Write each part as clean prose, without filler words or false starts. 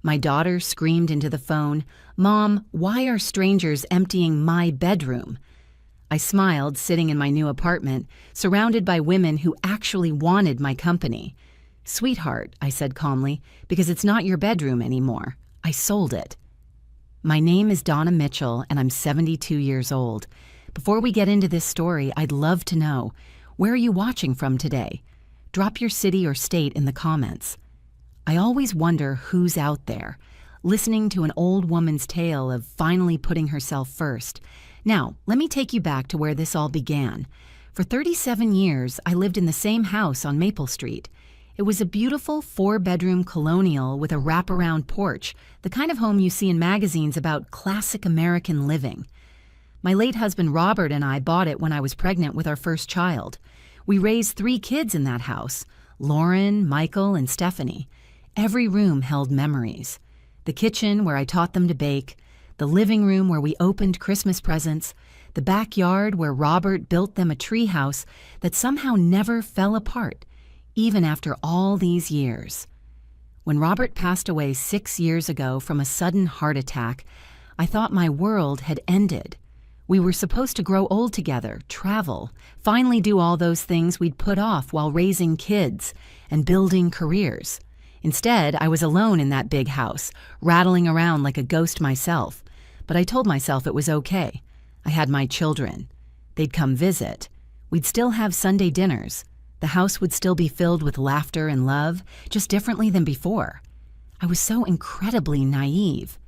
My daughter screamed into the phone, "Mom, why are strangers emptying my bedroom?" I smiled, sitting in my new apartment, surrounded by women who actually wanted my company. "Sweetheart," I said calmly, "because it's not your bedroom anymore. I sold it." My name is Donna Mitchell, and I'm 72 years old. Before we get into this story, I'd love to know, where are you watching from today? Drop your city or state in the comments. I always wonder who's out there, listening to an old woman's tale of finally putting herself first. Now, let me take you back to where this all began. For 37 years, I lived in the same house on Maple Street. It was a beautiful 4-bedroom colonial with a wraparound porch, the kind of home you see in magazines about classic American living. My late husband Robert and I bought it when I was pregnant with our first child. We raised 3 kids in that house, Lauren, Michael, and Stephanie. Every room held memories. The kitchen where I taught them to bake, the living room where we opened Christmas presents, the backyard where Robert built them a treehouse that somehow never fell apart, even after all these years. When Robert passed away 6 years ago from a sudden heart attack, I thought my world had ended. We were supposed to grow old together, travel, finally do all those things we'd put off while raising kids and building careers. Instead, I was alone in that big house, rattling around like a ghost myself. But I told myself it was okay. I had my children. They'd come visit. We'd still have Sunday dinners. The house would still be filled with laughter and love, just differently than before. I was so incredibly naive.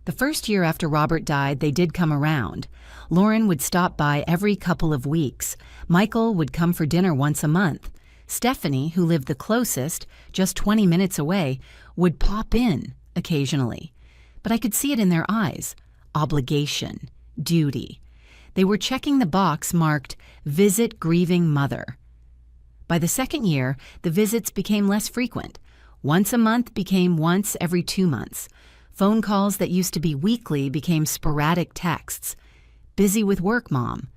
The first year after Robert died, they did come around. Lauren would stop by every couple of weeks. Michael would come for dinner once a month. Stephanie, who lived the closest, just 20 minutes away, would pop in occasionally. But I could see it in their eyes. Obligation, duty. They were checking the box marked, "Visit Grieving Mother." By the second year, the visits became less frequent. Once a month became once every 2 months. Phone calls that used to be weekly became sporadic texts. "Busy with work, Mom.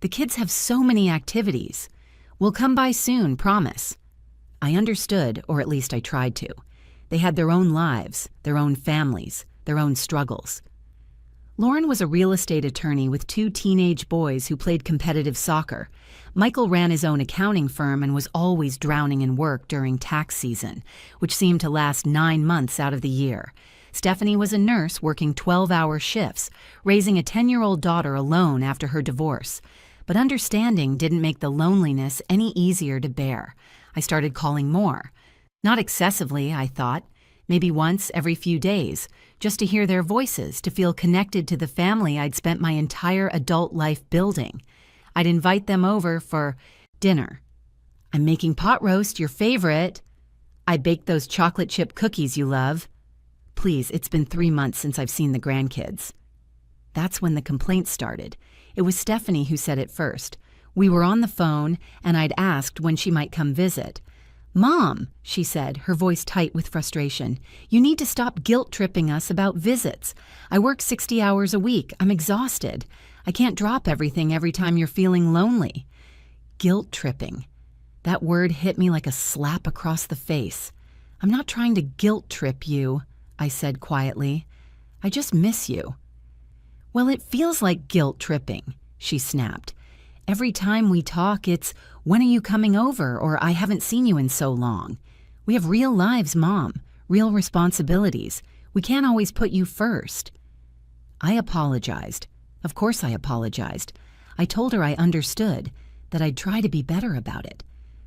The kids have so many activities. We'll come by soon, promise." I understood, or at least I tried to. They had their own lives, their own families, their own struggles. Lauren was a real estate attorney with 2 teenage boys who played competitive soccer. Michael ran his own accounting firm and was always drowning in work during tax season, which seemed to last 9 months out of the year. Stephanie was a nurse working 12-hour shifts, raising a 10-year-old daughter alone after her divorce. But understanding didn't make the loneliness any easier to bear. I started calling more. Not excessively, I thought. Maybe once every few days, just to hear their voices, to feel connected to the family I'd spent my entire adult life building. I'd invite them over for dinner. "I'm making pot roast, your favorite." "I baked those chocolate chip cookies you love." "Please, it's been 3 months since I've seen the grandkids." That's when the complaints started. It was Stephanie who said it first. We were on the phone, and I'd asked when she might come visit. "Mom," she said, her voice tight with frustration, "you need to stop guilt-tripping us about visits. I work 60 hours a week. I'm exhausted. I can't drop everything every time you're feeling lonely." Guilt-tripping. That word hit me like a slap across the face. "I'm not trying to guilt-trip you," I said quietly. "I just miss you." "Well, it feels like guilt-tripping," she snapped. "Every time we talk, it's, 'When are you coming over?' or 'I haven't seen you in so long.' We have real lives, Mom, real responsibilities. We can't always put you first." I apologized. Of course I apologized. I told her I understood, that I'd try to be better about it.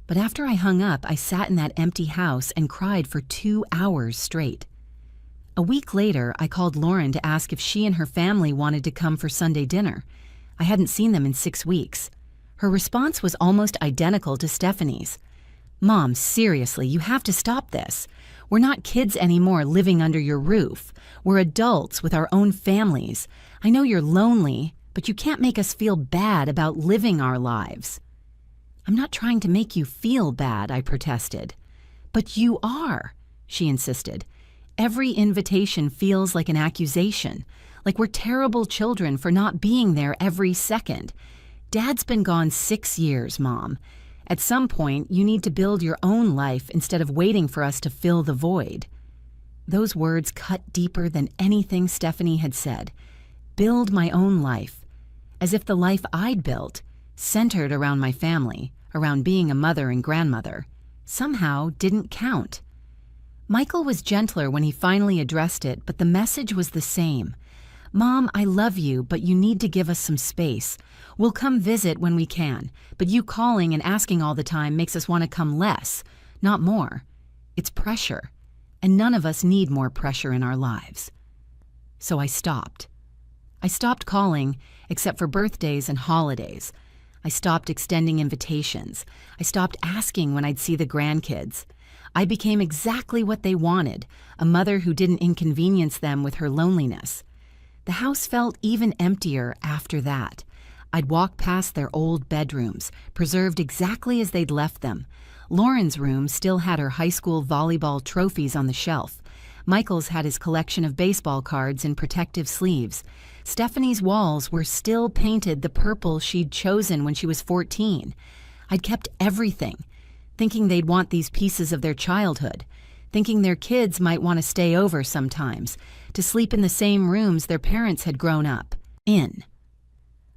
But after I hung up, I sat in that empty house and cried for 2 hours straight. A week later, I called Lauren to ask if she and her family wanted to come for Sunday dinner. I hadn't seen them in 6 weeks. Her response was almost identical to Stephanie's. "Mom, seriously, you have to stop this. We're not kids anymore living under your roof. We're adults with our own families. I know you're lonely, but you can't make us feel bad about living our lives." "I'm not trying to make you feel bad," I protested. "But you are," she insisted. "Every invitation feels like an accusation, like we're terrible children for not being there every second. Dad's been gone 6 years, Mom. At some point, you need to build your own life instead of waiting for us to fill the void." those words cut deeper than anything Stephanie had said. Build my own life, as if the life I'd built, centered around my family, around being a mother and grandmother, somehow didn't count. Michael was gentler when he finally addressed it, but the message was the same. Mom, I love you, but you need to give us some space. We'll come visit when we can, but you calling and asking all the time makes us want to come less, not more. It's pressure, and none of us need more pressure in our lives. So I stopped. I stopped calling, except for birthdays and holidays. I stopped extending invitations. I stopped asking when I'd see the grandkids. I became exactly what they wanted, a mother who didn't inconvenience them with her loneliness. The house felt even emptier after that. I'd walk past their old bedrooms, preserved exactly as they'd left them. Lauren's room still had her high school volleyball trophies on the shelf. Michael's had his collection of baseball cards in protective sleeves. Stephanie's walls were still painted the purple she'd chosen when she was 14. I'd kept everything, thinking they'd want these pieces of their childhood, thinking their kids might want to stay over sometimes, to sleep in the same rooms their parents had grown up in.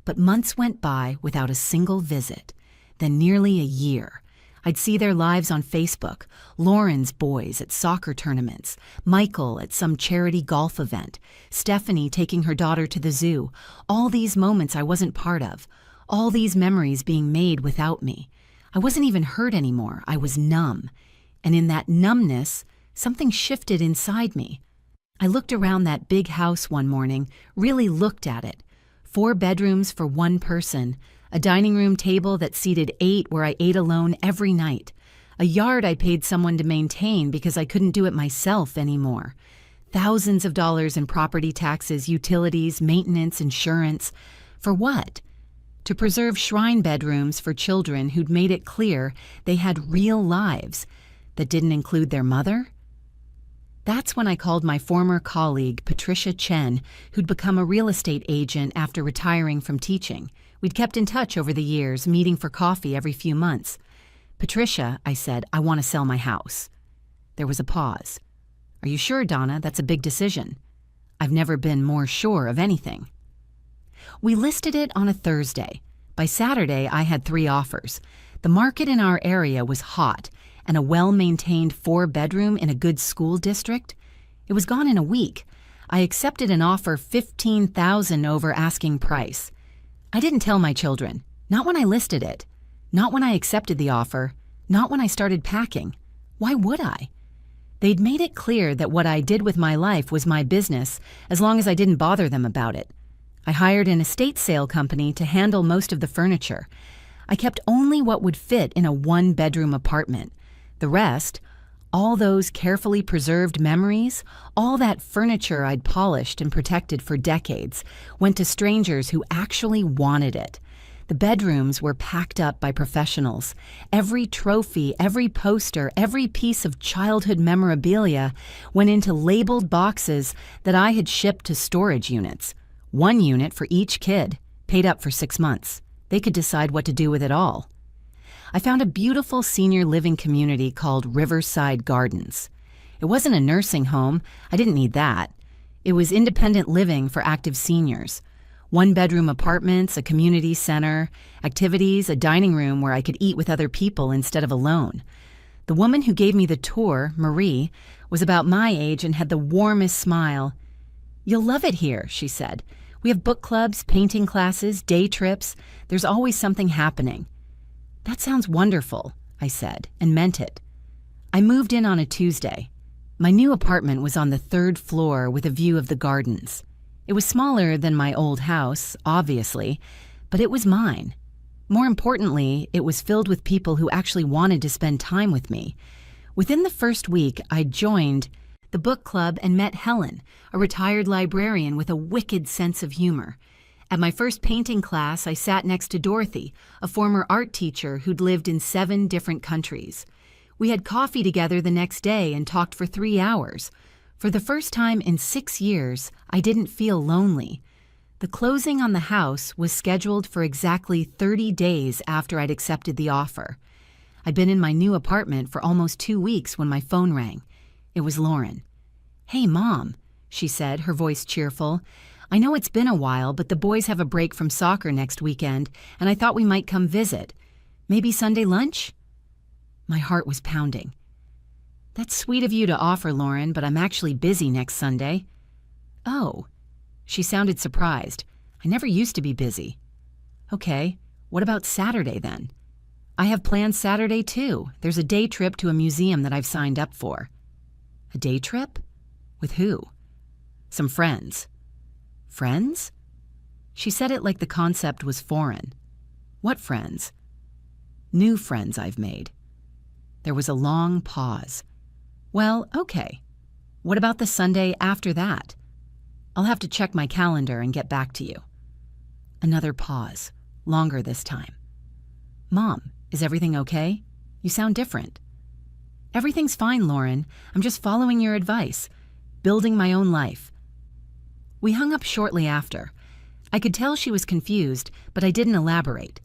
But months went by without a single visit, then nearly a year. I'd see their lives on Facebook, Lauren's boys at soccer tournaments, Michael at some charity golf event, Stephanie taking her daughter to the zoo, all these moments I wasn't part of, all these memories being made without me. I wasn't even hurt anymore, I was numb. And in that numbness, something shifted inside me. I looked around that big house one morning, really looked at it. 4 bedrooms for one person, a dining room table that seated 8 where I ate alone every night, a yard I paid someone to maintain because I couldn't do it myself anymore, thousands of dollars in property taxes, utilities, maintenance, insurance. For what? To preserve shrine bedrooms for children who'd made it clear they had real lives that didn't include their mother? That's when I called my former colleague, Patricia Chen, who'd become a real estate agent after retiring from teaching. We'd kept in touch over the years, meeting for coffee every few months. Patricia, I said, I want to sell my house. There was a pause. Are you sure, Donna? That's a big decision. I've never been more sure of anything. We listed it on a Thursday. By Saturday, I had 3 offers. The market in our area was hot, and a well-maintained 4-bedroom in a good school district? It was gone in a week. I accepted an offer $15,000 over asking price. I didn't tell my children, not when I listed it, not when I accepted the offer, not when I started packing. Why would I? They'd made it clear that what I did with my life was my business as long as I didn't bother them about it. I hired an estate sale company to handle most of the furniture. I kept only what would fit in a 1-bedroom apartment. The rest, all those carefully preserved memories, all that furniture I'd polished and protected for decades, went to strangers who actually wanted it. The bedrooms were packed up by professionals. Every trophy, every poster, every piece of childhood memorabilia went into labeled boxes that I had shipped to storage units. 1 unit for each kid, paid up for 6 months. They could decide what to do with it all. I found a beautiful senior living community called Riverside Gardens. It wasn't a nursing home. I didn't need that. It was independent living for active seniors. 1-bedroom apartments, a community center, activities, a dining room where I could eat with other people instead of alone. The woman who gave me the tour, Marie, was about my age and had the warmest smile. "You'll love it here," she said. "We have book clubs, painting classes, day trips. There's always something happening." "That sounds wonderful," I said, and meant it. I moved in on a Tuesday. My new apartment was on the 3rd floor with a view of the gardens. It was smaller than my old house, obviously, but it was mine. More importantly, it was filled with people who actually wanted to spend time with me. Within the first week, I joined the book club and met Helen, a retired librarian with a wicked sense of humor. At my first painting class, I sat next to Dorothy, a former art teacher who'd lived in 7 different countries. We had coffee together the next day and talked for 3 hours. For the first time in 6 years, I didn't feel lonely. The closing on the house was scheduled for exactly 30 days after I'd accepted the offer. I'd been in my new apartment for almost 2 weeks when my phone rang. It was Lauren. "Hey, Mom," she said, her voice cheerful. "I know it's been a while, but the boys have a break from soccer next weekend, and I thought we might come visit. Maybe Sunday lunch?" My heart was pounding. "That's sweet of you to offer, Lauren, but I'm actually busy next Sunday." "Oh." She sounded surprised. "I never used to be busy." "Okay, what about Saturday then?" "I have plans Saturday too. There's a day trip to a museum that I've signed up for." "A day trip? With who?" "Some friends." "Friends?" She said it like the concept was foreign. "What friends?" "New friends I've made." There was a long pause. "Well, okay. What about the Sunday after that?" "I'll have to check my calendar and get back to you." Another pause, longer this time. "Mom, is everything okay? You sound different." "Everything's fine, Lauren. I'm just following your advice, building my own life." We hung up shortly after. I could tell she was confused, but I didn't elaborate.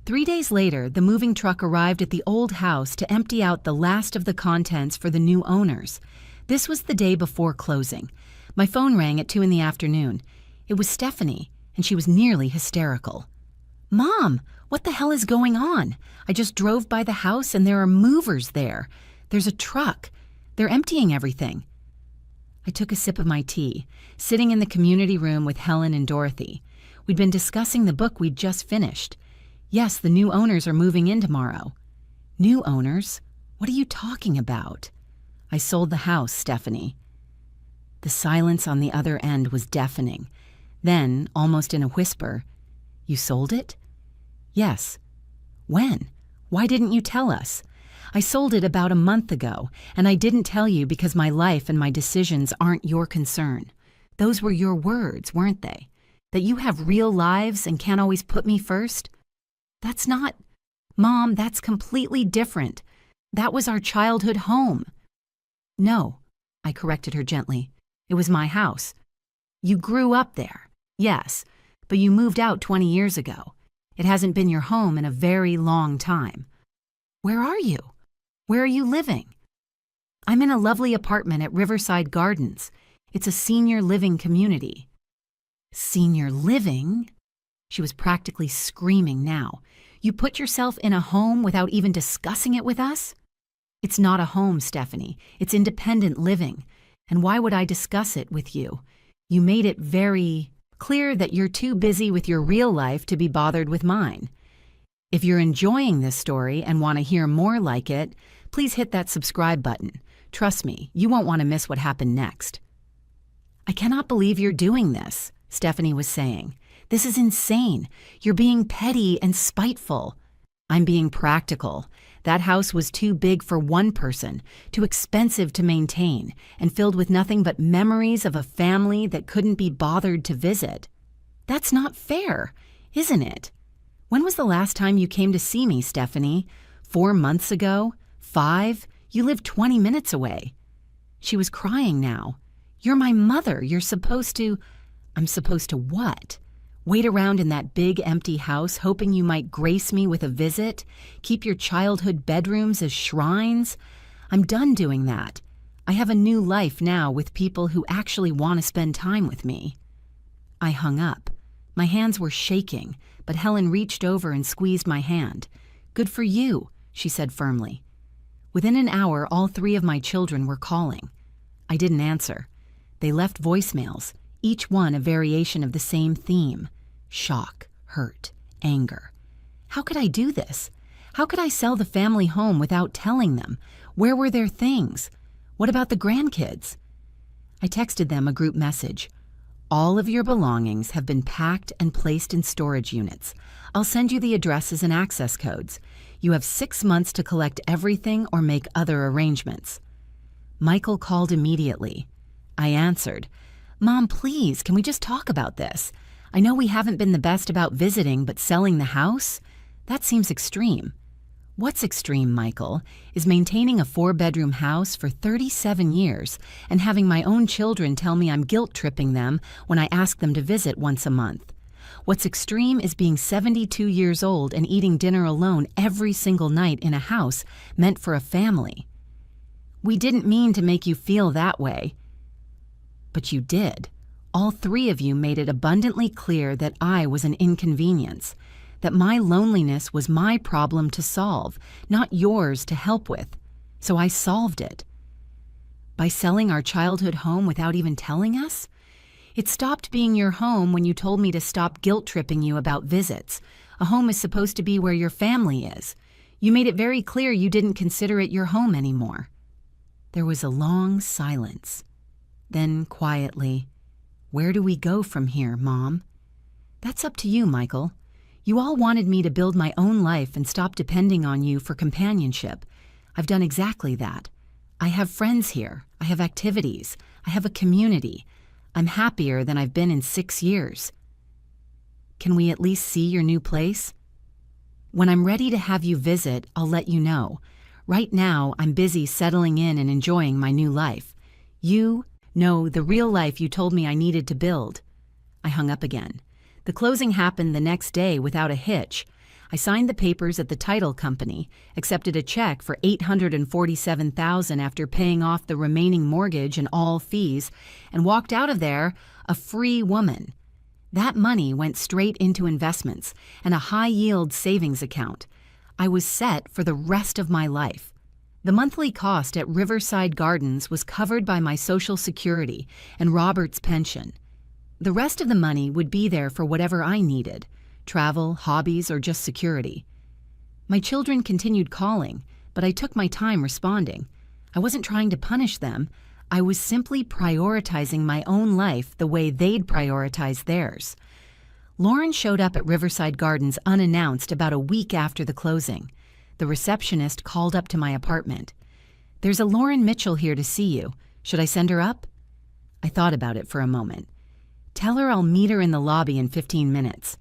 3 days later, the moving truck arrived at the old house to empty out the last of the contents for the new owners. This was the day before closing. My phone rang at 2 in the afternoon. It was Stephanie, and she was nearly hysterical. "Mom, what the hell is going on? I just drove by the house and there are movers there. There's a truck. They're emptying everything." I took a sip of my tea, sitting in the community room with Helen and Dorothy. We'd been discussing the book we'd just finished. Yes, the new owners are moving in tomorrow. "New owners? What are you talking about?" "I sold the house, Stephanie." The silence on the other end was deafening. Then, almost in a whisper, "You sold it?" "Yes." "When? Why didn't you tell us?" "I sold it about a month ago, and I didn't tell you because my life and my decisions aren't your concern. Those were your words, weren't they? That you have real lives and can't always put me first?" "That's not—" "Mom, that's completely different. That was our childhood home." "No," I corrected her gently. "It was my house. You grew up there, yes, but you moved out 20 years ago. It hasn't been your home in a very long time." "Where are you? Where are you living?" "I'm in a lovely apartment at Riverside Gardens. It's a senior living community." "Senior living?" She was practically screaming now. "You put yourself in a home without even discussing it with us?" "It's not a home, Stephanie. It's independent living. And why would I discuss it with you? You made it very clear that you're too busy with your real life to be bothered with mine. If you're enjoying this story and want to hear more like it, please hit that subscribe button. Trust me, you won't want to miss what happened next." "I cannot believe you're doing this," Stephanie was saying. "This is insane. You're being petty and spiteful." "I'm being practical. That house was too big for one person, too expensive to maintain, and filled with nothing but memories of a family that couldn't be bothered to visit." "That's not fair, isn't it? When was the last time you came to see me, Stephanie? 4 months ago? 5? You live 20 minutes away." She was crying now. "You're my mother. You're supposed to—" "I'm supposed to what? Wait around in that big empty house hoping you might grace me with a visit? Keep your childhood bedrooms as shrines? I'm done doing that. I have a new life now with people who actually want to spend time with me." I hung up. My hands were shaking, but Helen reached over and squeezed my hand. "Good for you," she said firmly. Within an hour, all 3 of my children were calling. I didn't answer. They left voicemails, each one a variation of the same theme: shock, hurt, anger. How could I do this? How could I sell the family home without telling them? Where were their things? What about the grandkids? I texted them a group message. "All of your belongings have been packed and placed in storage units. I'll send you the addresses and access codes. You have 6 months to collect everything or make other arrangements." Michael called immediately. I answered. "Mom, please, can we just talk about this? I know we haven't been the best about visiting, but selling the house? That seems extreme." "What's extreme, Michael, is maintaining a 4-bedroom house for 37 years and having my own children tell me I'm guilt-tripping them when I ask them to visit once a month. What's extreme is being 72 years old and eating dinner alone every single night in a house meant for a family." "We didn't mean to make you feel that way." But you did. All three of you made it abundantly clear that I was an inconvenience, that my loneliness was my problem to solve, not yours to help with. So I solved it. By selling our childhood home without even telling us? It stopped being your home when you told me to stop guilt-tripping you about visits. A home is supposed to be where your family is. You made it very clear you didn't consider it your home anymore. There was a long silence. Then, quietly, "Where do we go from here, Mom?" "That's up to you, Michael. You all wanted me to build my own life and stop depending on you for companionship. I've done exactly that. I have friends here. I have activities. I have a community. I'm happier than I've been in 6 years. Can we at least see your new place? When I'm ready to have you visit, I'll let you know. Right now, I'm busy settling in and enjoying my new life. The real life you told me I needed to build." I hung up again. The closing happened the next day without a hitch. I signed the papers at the title company, accepted a check for $847,000 after paying off the remaining mortgage and all fees, and walked out of there a free woman. That money went straight into investments and a high-yield savings account. I was set for the rest of my life. The monthly cost at Riverside Gardens was covered by my Social Security and Robert's pension. The rest of the money would be there for whatever I needed, travel, hobbies, or just security. My children continued calling, but I took my time responding. I wasn't trying to punish them. I was simply prioritizing my own life the way they'd prioritize theirs. Lauren showed up at Riverside Gardens unannounced about a week after the closing. The receptionist called up to my apartment. "There's a Lauren Mitchell here to see you. Should I send her up?" I thought about it for a moment. "Tell her I'll meet her in the lobby in 15 minutes.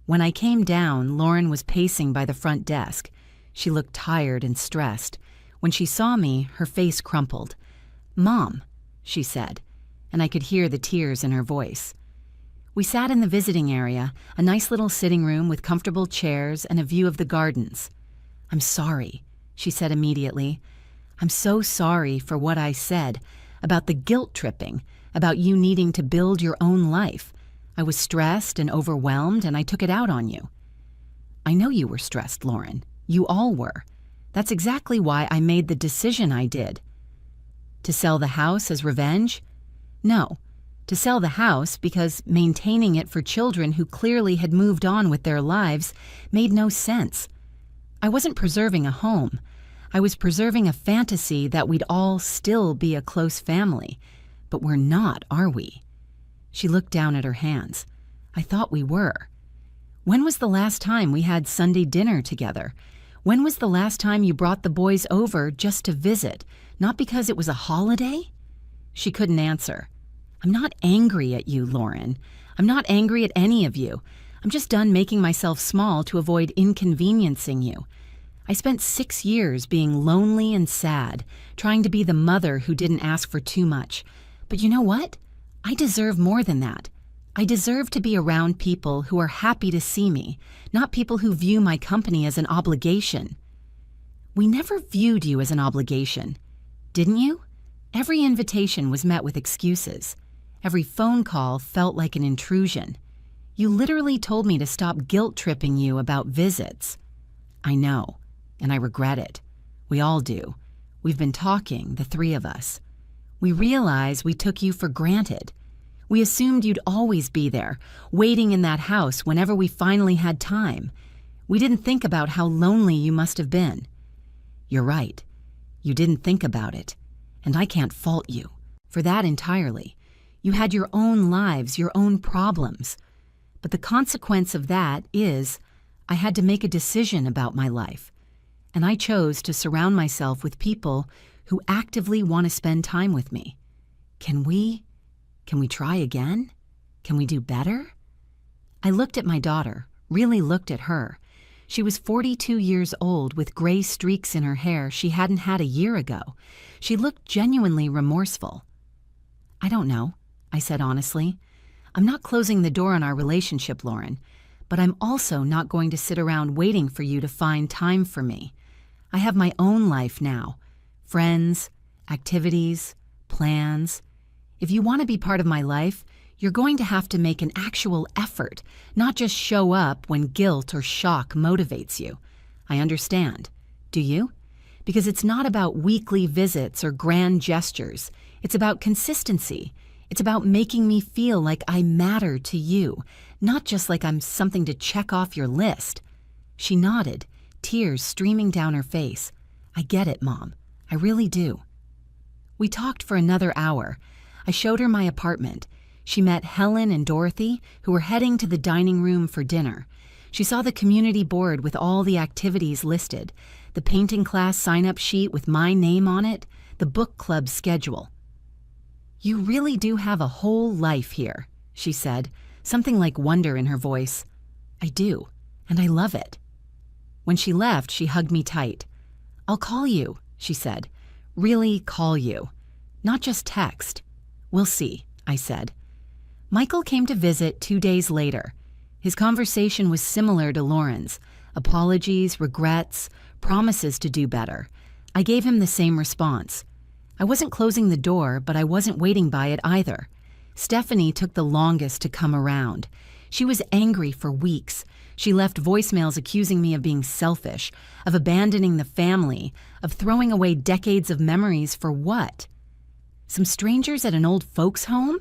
When I came down, Lauren was pacing by the front desk. She looked tired and stressed. When she saw me, her face crumpled. "Mom," she said, and I could hear the tears in her voice. We sat in the visiting area, a nice little sitting room with comfortable chairs and a view of the gardens. "I'm sorry," she said immediately. "I'm so sorry for what I said, about the guilt tripping, about you needing to build your own life. I was stressed and overwhelmed, and I took it out on you." "I know you were stressed, Lauren. You all were. That's exactly why I made the decision I did." "To sell the house as revenge?" "No. To sell the house because maintaining it for children who clearly had moved on with their lives made no sense. I wasn't preserving a home. I was preserving a fantasy that we'd all still be a close family. But we're not, are we?" She looked down at her hands. "I thought we were. When was the last time we had Sunday dinner together? When was the last time you brought the boys over just to visit, not because it was a holiday?" She couldn't answer. "I'm not angry at you, Lauren. I'm not angry at any of you. I'm just done making myself small to avoid inconveniencing you. I spent 6 years being lonely and sad, trying to be the mother who didn't ask for too much. But you know what? I deserve more than that. I deserve to be around people who are happy to see me, not people who view my company as an obligation." "We never viewed you as an obligation. Didn't you? Every invitation was met with excuses. Every phone call felt like an intrusion. You literally told me to stop guilt-tripping you about visits." "I know, and I regret it. We all do. We've been talking, the three of us. We realize we took you for granted. We assumed you'd always be there, waiting in that house whenever we finally had time. We didn't think about how lonely you must have been." "You're right. You didn't think about it. And I can't fault you for that entirely. You had your own lives, your own problems. But the consequence of that is I had to make a decision about my life. And I chose to surround myself with people who actively want to spend time with me. Can we try again? Can we do better?" I looked at my daughter, really looked at her. She was 42 years old with gray streaks in her hair she hadn't had a year ago. She looked genuinely remorseful. "I don't know," I said honestly. "I'm not closing the door on our relationship, Lauren, but I'm also not going to sit around waiting for you to find time for me. I have my own life now. Friends, activities, plans. If you want to be part of my life, you're going to have to make an actual effort, not just show up when guilt or shock motivates you. I understand. Do you? Because it's not about weekly visits or grand gestures. It's about consistency. It's about making me feel like I matter to you, not just like I'm something to check off your list. She nodded, tears streaming down her face. I get it, Mom. I really do. We talked for another hour. I showed her my apartment. She met Helen and Dorothy, who were heading to the dining room for dinner. She saw the community board with all the activities listed, the painting class sign-up sheet with my name on it, the book club schedule. You really do have a whole life here, she said, something like wonder in her voice. I do, and I love it. When she left, she hugged me tight. I'll call you, she said. Really call you. Not just text. We'll see, I said. Michael came to visit 2 days later. His conversation was similar to Lauren's. Apologies, regrets, promises to do better. I gave him the same response. I wasn't closing the door, but I wasn't waiting by it either. Stephanie took the longest to come around. She was angry for weeks. She left voicemails accusing me of being selfish, of abandoning the family, of throwing away decades of memories for what? Some strangers at an old folks' home?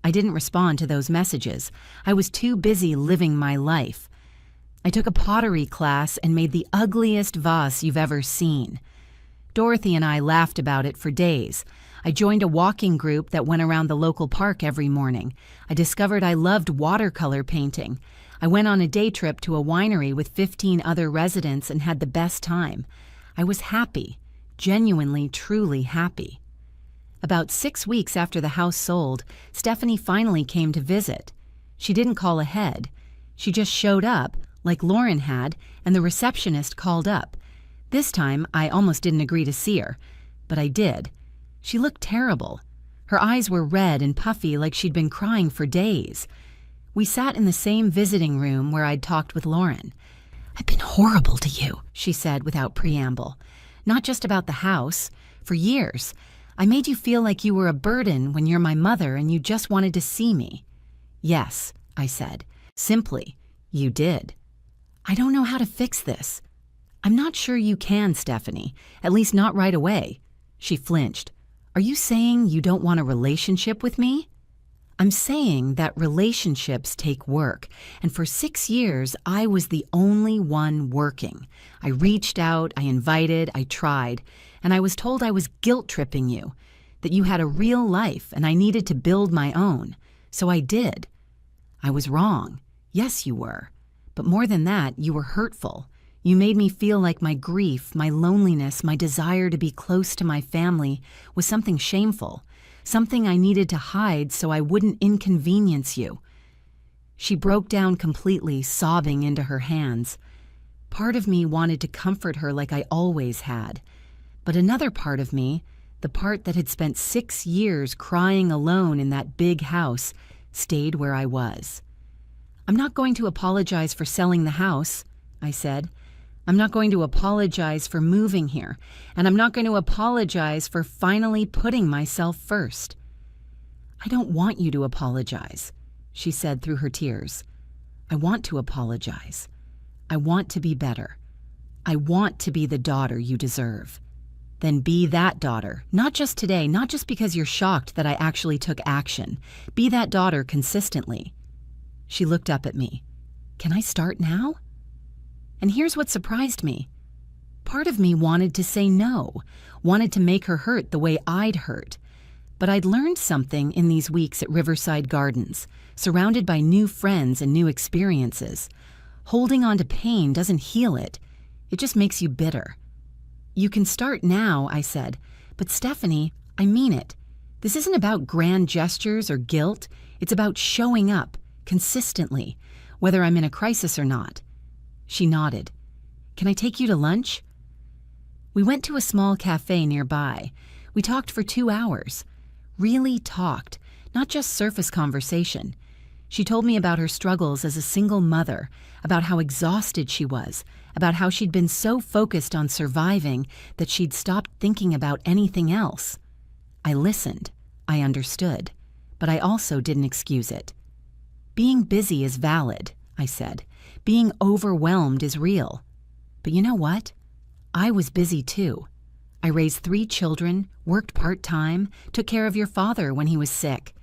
I didn't respond to those messages. I was too busy living my life. I took a pottery class and made the ugliest vase you've ever seen. Dorothy and I laughed about it for days. I joined a walking group that went around the local park every morning. I discovered I loved watercolor painting. I went on a day trip to a winery with 15 other residents and had the best time. I was happy, genuinely, truly happy. About 6 weeks after the house sold, Stephanie finally came to visit. She didn't call ahead. She just showed up, like Lauren had, and the receptionist called up. This time, I almost didn't agree to see her, but I did. She looked terrible. Her eyes were red and puffy like she'd been crying for days. We sat in the same visiting room where I'd talked with Lauren. I've been horrible to you, she said without preamble. Not just about the house. For years. I made you feel like you were a burden when you're my mother and you just wanted to see me. Yes, I said. Simply, you did. I don't know how to fix this. I'm not sure you can, Stephanie, at least not right away. She flinched. Are you saying you don't want a relationship with me? I'm saying that relationships take work, and for 6 years, I was the only one working. I reached out, I invited, I tried, and I was told I was guilt-tripping you, that you had a real life and I needed to build my own. So I did. I was wrong. Yes, you were. But more than that, you were hurtful. You made me feel like my grief, my loneliness, my desire to be close to my family was something shameful, something I needed to hide so I wouldn't inconvenience you. She broke down completely, sobbing into her hands. Part of me wanted to comfort her like I always had. But another part of me, the part that had spent 6 years crying alone in that big house, stayed where I was. I'm not going to apologize for selling the house, I said. I'm not going to apologize for moving here, and I'm not going to apologize for finally putting myself first. I don't want you to apologize, she said through her tears. I want to apologize. I want to be better. I want to be the daughter you deserve. Then be that daughter, not just today, not just because you're shocked that I actually took action. Be that daughter consistently. She looked up at me. Can I start now? And here's what surprised me. Part of me wanted to say no, wanted to make her hurt the way I'd hurt. But I'd learned something in these weeks at Riverside Gardens, surrounded by new friends and new experiences. Holding on to pain doesn't heal it. It just makes you bitter. You can start now, I said. But Stephanie, I mean it. This isn't about grand gestures or guilt. It's about showing up, consistently, whether I'm in a crisis or not. She nodded. Can I take you to lunch? We went to a small cafe nearby. We talked for 2 hours. Really talked, not just surface conversation. She told me about her struggles as a single mother, about how exhausted she was, about how she'd been so focused on surviving that she'd stopped thinking about anything else. I listened. I understood. but I also didn't excuse it. Being busy is valid, I said. Being overwhelmed is real. But you know what? I was busy too. I raised 3 children, worked part-time, took care of your father when he was sick.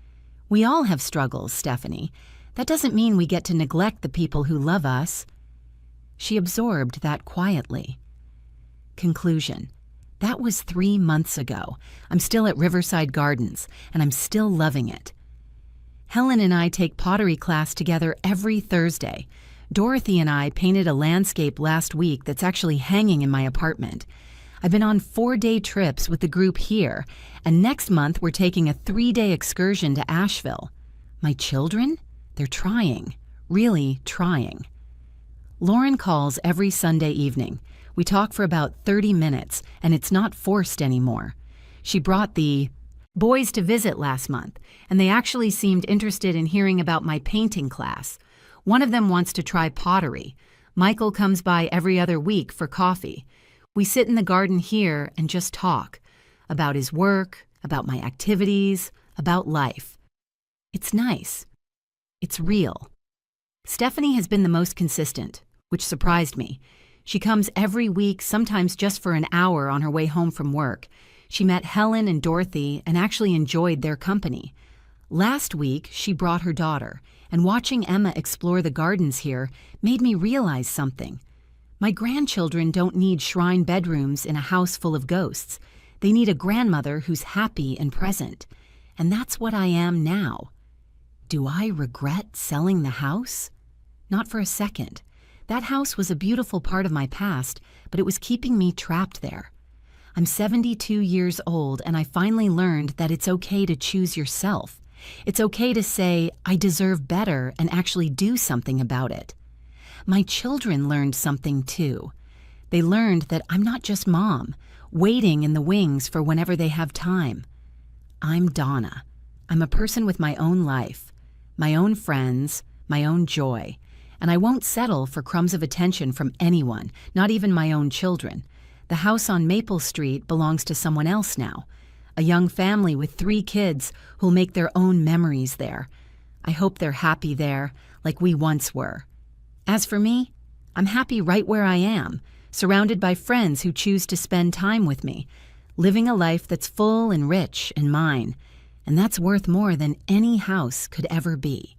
We all have struggles, Stephanie. That doesn't mean we get to neglect the people who love us. She absorbed that quietly. Conclusion. That was 3 months ago. I'm still at Riverside Gardens, and I'm still loving it. Helen and I take pottery class together every Thursday. Dorothy and I painted a landscape last week that's actually hanging in my apartment. I've been on 4-day trips with the group here, and next month we're taking a 3-day excursion to Asheville. My children? They're trying, really trying. Lauren calls every Sunday evening. We talk for about 30 minutes, and it's not forced anymore. She brought the boys to visit last month, and they actually seemed interested in hearing about my painting class. One of them wants to try pottery. Michael comes by every other week for coffee. We sit in the garden here and just talk about his work, about my activities, about life. It's nice. It's real. Stephanie has been the most consistent, which surprised me. She comes every week, sometimes just for an hour on her way home from work. She met Helen and Dorothy and actually enjoyed their company. Last week, she brought her daughter, and watching Emma explore the gardens here made me realize something. My grandchildren don't need shrine bedrooms in a house full of ghosts. They need a grandmother who's happy and present. And that's what I am now. Do I regret selling the house? Not for a second. That house was a beautiful part of my past, but it was keeping me trapped there. I'm 72 years old, and I finally learned that it's okay to choose yourself. It's okay to say, I deserve better, and actually do something about it. My children learned something too. They learned that I'm not just mom, waiting in the wings for whenever they have time. I'm Donna. I'm a person with my own life, my own friends, my own joy, and I won't settle for crumbs of attention from anyone, not even my own children. The house on Maple Street belongs to someone else now, a young family with 3 kids who'll make their own memories there. I hope they're happy there, like we once were. As for me, I'm happy right where I am, surrounded by friends who choose to spend time with me, living a life that's full and rich and mine, and that's worth more than any house could ever be.